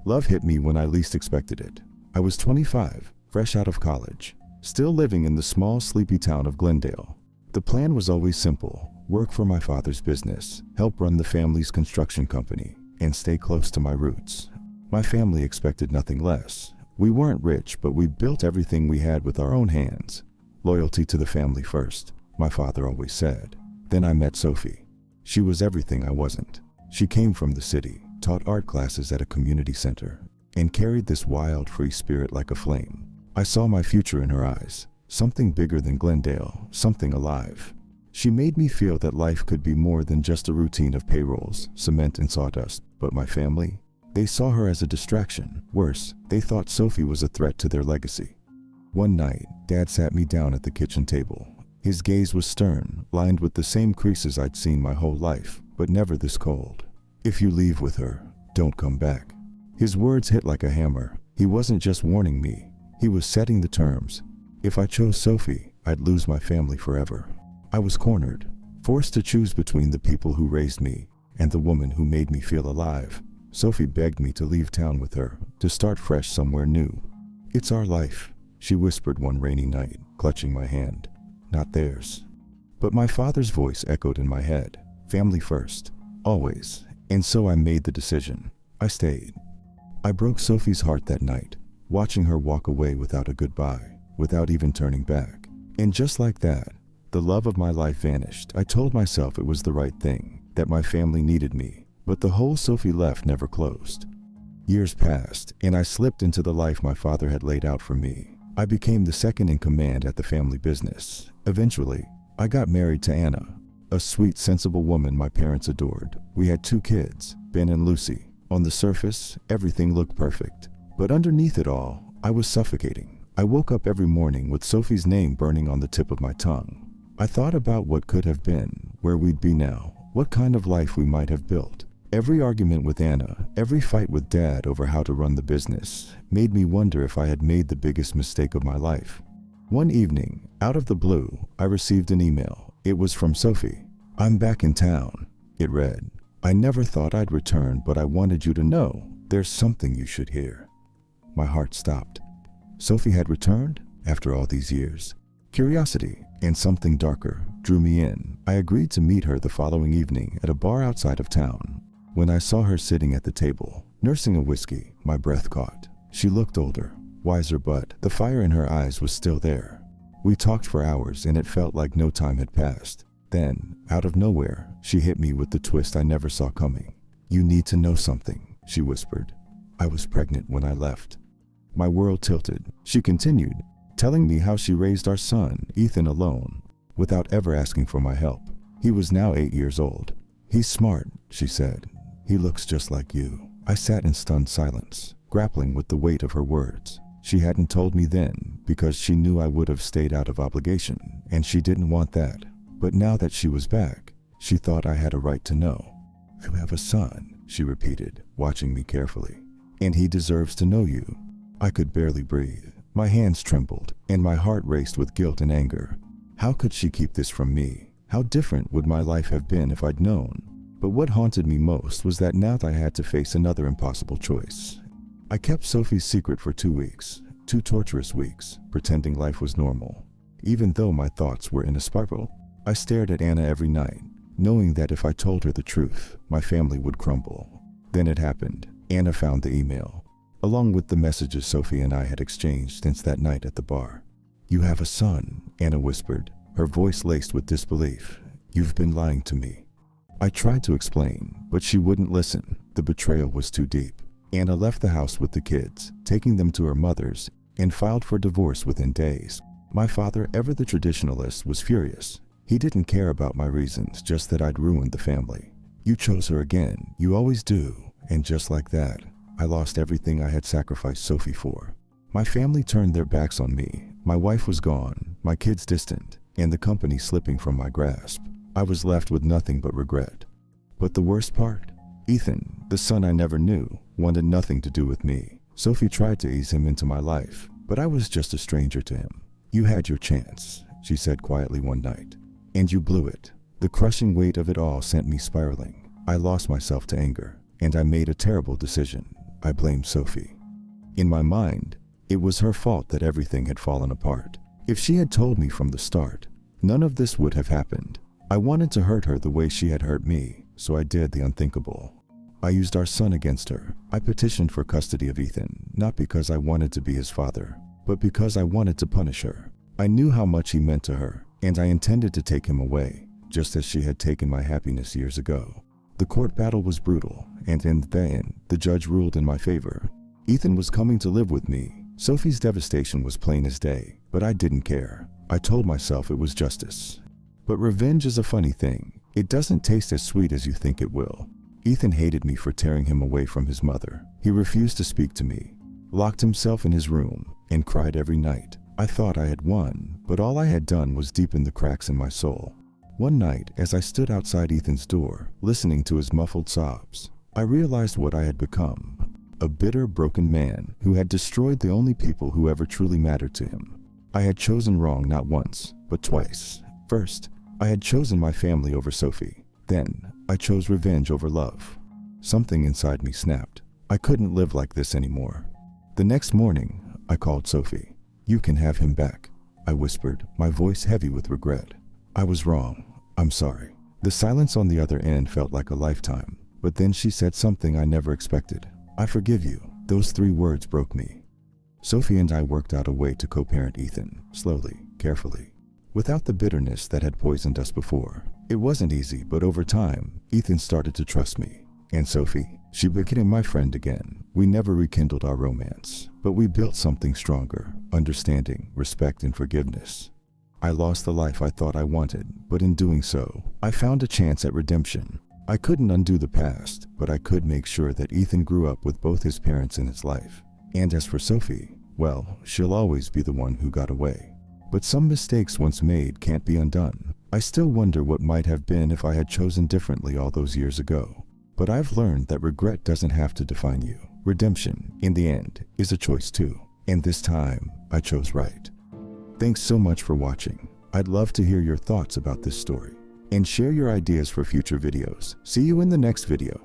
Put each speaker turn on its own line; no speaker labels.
Love hit me when I least expected it. I was 25, fresh out of college, still living in the small, sleepy town of Glendale. The plan was always simple: work for my father's business, help run the family's construction company, and stay close to my roots. My family expected nothing less. We weren't rich, but we built everything we had with our own hands. Loyalty to the family first, my father always said. Then I met Sophie. She was everything I wasn't. She came from the city, taught art classes at a community center, and carried this wild, free spirit like a flame. I saw my future in her eyes, something bigger than Glendale, something alive. She made me feel that life could be more than just a routine of payrolls, cement, and sawdust. But my family? They saw her as a distraction. Worse, they thought Sophie was a threat to their legacy. One night, Dad sat me down at the kitchen table. His gaze was stern, lined with the same creases I'd seen my whole life, but never this cold. "If you leave with her, don't come back." His words hit like a hammer. He wasn't just warning me, he was setting the terms. If I chose Sophie, I'd lose my family forever. I was cornered, forced to choose between the people who raised me and the woman who made me feel alive. Sophie begged me to leave town with her, to start fresh somewhere new. "It's our life," she whispered one rainy night, clutching my hand. "Not theirs." But my father's voice echoed in my head. Family first, always. And so I made the decision. I stayed. I broke Sophie's heart that night, watching her walk away without a goodbye, without even turning back. And just like that, the love of my life vanished. I told myself it was the right thing, that my family needed me, but the hole Sophie left never closed. Years passed, and I slipped into the life my father had laid out for me. I became the second in command at the family business. Eventually, I got married to Anna, a sweet, sensible woman my parents adored. We had 2 kids, Ben and Lucy. On the surface, everything looked perfect, but underneath it all, I was suffocating. I woke up every morning with Sophie's name burning on the tip of my tongue. I thought about what could have been, where we'd be now, what kind of life we might have built. Every argument with Anna, every fight with Dad over how to run the business, made me wonder if I had made the biggest mistake of my life. One evening, out of the blue, I received an email. It was from Sophie. "I'm back in town," it read. "I never thought I'd return, but I wanted you to know there's something you should hear." My heart stopped. Sophie had returned after all these years. Curiosity and something darker drew me in. I agreed to meet her the following evening at a bar outside of town. When I saw her sitting at the table, nursing a whiskey, my breath caught. She looked older, wiser, but the fire in her eyes was still there. We talked for hours, and it felt like no time had passed. Then, out of nowhere, she hit me with the twist I never saw coming. "You need to know something," she whispered. "I was pregnant when I left." My world tilted. She continued, telling me how she raised our son, Ethan, alone, without ever asking for my help. He was now 8 years old. "He's smart," she said. "He looks just like you." I sat in stunned silence, grappling with the weight of her words. She hadn't told me then because she knew I would have stayed out of obligation, and she didn't want that. But now that she was back, she thought I had a right to know. "You have a son," she repeated, watching me carefully. "And he deserves to know you." I could barely breathe. My hands trembled, and my heart raced with guilt and anger. How could she keep this from me? How different would my life have been if I'd known? But what haunted me most was that now I had to face another impossible choice. I kept Sophie's secret for 2 weeks, 2 torturous weeks, pretending life was normal. Even though my thoughts were in a spiral, I stared at Anna every night, knowing that if I told her the truth, my family would crumble. Then it happened. Anna found the email, along with the messages Sophie and I had exchanged since that night at the bar. "You have a son," Anna whispered, her voice laced with disbelief. "You've been lying to me." I tried to explain, but she wouldn't listen. The betrayal was too deep. Anna left the house with the kids, taking them to her mother's, and filed for divorce within days. My father, ever the traditionalist, was furious. He didn't care about my reasons, just that I'd ruined the family. "You chose her again, you always do." And just like that, I lost everything I had sacrificed Sophie for. My family turned their backs on me. My wife was gone, my kids distant, and the company slipping from my grasp. I was left with nothing but regret. But the worst part? Ethan, the son I never knew, wanted nothing to do with me. Sophie tried to ease him into my life, but I was just a stranger to him. "You had your chance," she said quietly one night, "and you blew it." The crushing weight of it all sent me spiraling. I lost myself to anger, and I made a terrible decision. I blamed Sophie. In my mind, it was her fault that everything had fallen apart. If she had told me from the start, none of this would have happened. I wanted to hurt her the way she had hurt me, so I did the unthinkable. I used our son against her. I petitioned for custody of Ethan, not because I wanted to be his father, but because I wanted to punish her. I knew how much he meant to her, and I intended to take him away, just as she had taken my happiness years ago. The court battle was brutal, and in the end, the judge ruled in my favor. Ethan was coming to live with me. Sophie's devastation was plain as day, but I didn't care. I told myself it was justice. But revenge is a funny thing. It doesn't taste as sweet as you think it will. Ethan hated me for tearing him away from his mother. He refused to speak to me, locked himself in his room, and cried every night. I thought I had won, but all I had done was deepen the cracks in my soul. One night, as I stood outside Ethan's door, listening to his muffled sobs, I realized what I had become. A bitter, broken man who had destroyed the only people who ever truly mattered to him. I had chosen wrong not once, but twice. First, I had chosen my family over Sophie. Then, I chose revenge over love. Something inside me snapped. I couldn't live like this anymore. The next morning, I called Sophie. "You can have him back," I whispered, my voice heavy with regret. "I was wrong. I'm sorry." The silence on the other end felt like a lifetime, but then she said something I never expected. "I forgive you." Those 3 words broke me. Sophie and I worked out a way to co-parent Ethan, slowly, carefully, without the bitterness that had poisoned us before. It wasn't easy, but over time, Ethan started to trust me. And Sophie, she became my friend again. We never rekindled our romance, but we built something stronger: understanding, respect, and forgiveness. I lost the life I thought I wanted, but in doing so, I found a chance at redemption. I couldn't undo the past, but I could make sure that Ethan grew up with both his parents in his life. And as for Sophie, well, she'll always be the one who got away. But some mistakes once made can't be undone. I still wonder what might have been if I had chosen differently all those years ago. But I've learned that regret doesn't have to define you. Redemption, in the end, is a choice too. And this time, I chose right. Thanks so much for watching. I'd love to hear your thoughts about this story, and share your ideas for future videos. See you in the next video.